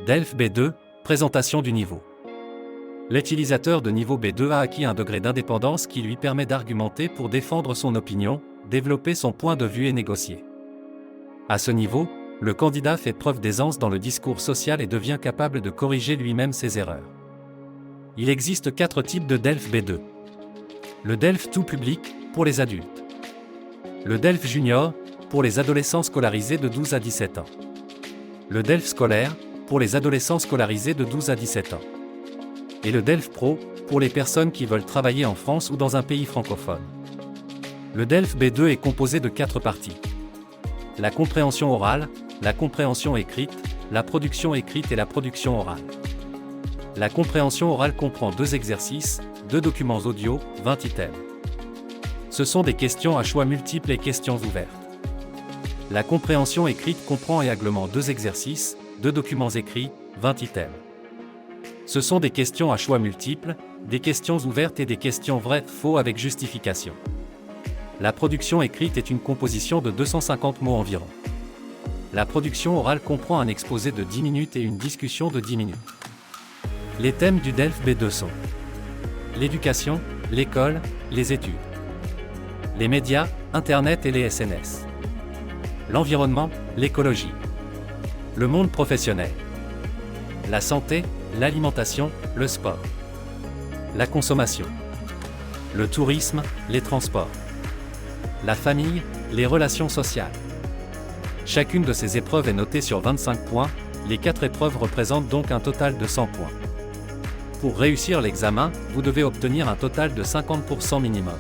DELF B2, présentation du niveau. L'utilisateur de niveau B2 a acquis un degré d'indépendance qui lui permet d'argumenter pour défendre son opinion, développer son point de vue et négocier. À ce niveau, le candidat fait preuve d'aisance dans le discours social et devient capable de corriger lui-même ses erreurs. Il existe 4 types de DELF B2. Le DELF tout public, pour les adultes. Le DELF junior, pour les adolescents scolarisés de 12 à 17 ans. Le DELF scolaire, pour les adolescents scolarisés de 12 à 17 ans. Et le DELF Pro, pour les personnes qui veulent travailler en France ou dans un pays francophone. Le DELF B2 est composé de 4 parties. La compréhension orale, la compréhension écrite, la production écrite et la production orale. La compréhension orale comprend 2 exercices, 2 documents audio, 20 items. Ce sont des questions à choix multiples et questions ouvertes. La compréhension écrite comprend également 2 exercices, 2 documents écrits, 20 items. Ce sont des questions à choix multiples, des questions ouvertes et des questions vraies-faux avec justification. La production écrite est une composition de 250 mots environ. La production orale comprend un exposé de 10 minutes et une discussion de 10 minutes. Les thèmes du DELF B2 sont l'éducation, l'école, les études, les médias, Internet et les SNS, l'environnement, l'écologie, le monde professionnel, la santé, l'alimentation, le sport, la consommation, le tourisme, les transports, la famille, les relations sociales. Chacune de ces épreuves est notée sur 25 points, les 4 épreuves représentent donc un total de 100 points. Pour réussir l'examen, vous devez obtenir un total de 50% minimum.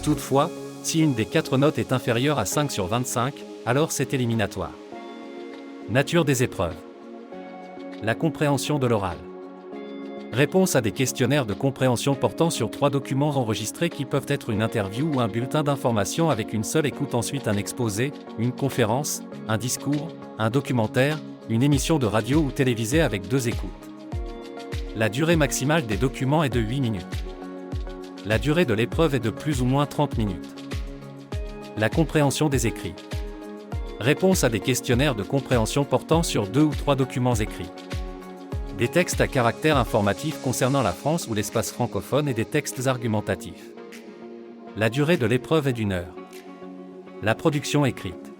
Toutefois, si une des 4 notes est inférieure à 5 sur 25, alors c'est éliminatoire. Nature des épreuves. La compréhension de l'oral. Réponse à des questionnaires de compréhension portant sur 3 documents enregistrés qui peuvent être une interview ou un bulletin d'information avec une seule écoute, ensuite un exposé, une conférence, un discours, un documentaire, une émission de radio ou télévisée avec 2 écoutes. La durée maximale des documents est de 8 minutes. La durée de l'épreuve est de plus ou moins 30 minutes. La compréhension des écrits. Réponse à des questionnaires de compréhension portant sur 2 ou 3 documents écrits. Des textes à caractère informatif concernant la France ou l'espace francophone et des textes argumentatifs. La durée de l'épreuve est d'1 heure. La production écrite.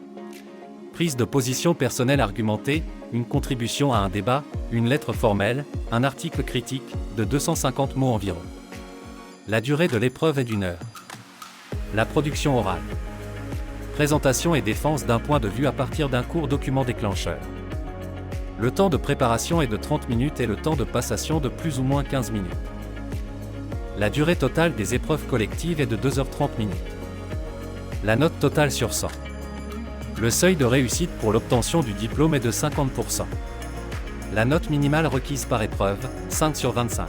Prise de position personnelle argumentée, une contribution à un débat, une lettre formelle, un article critique, de 250 mots environ. La durée de l'épreuve est d'1 heure. La production orale. Présentation et défense d'un point de vue à partir d'un court document déclencheur. Le temps de préparation est de 30 minutes et le temps de passation de plus ou moins 15 minutes. La durée totale des épreuves collectives est de 2h30 minutes. La note totale sur 100. Le seuil de réussite pour l'obtention du diplôme est de 50%. La note minimale requise par épreuve, 5 sur 25.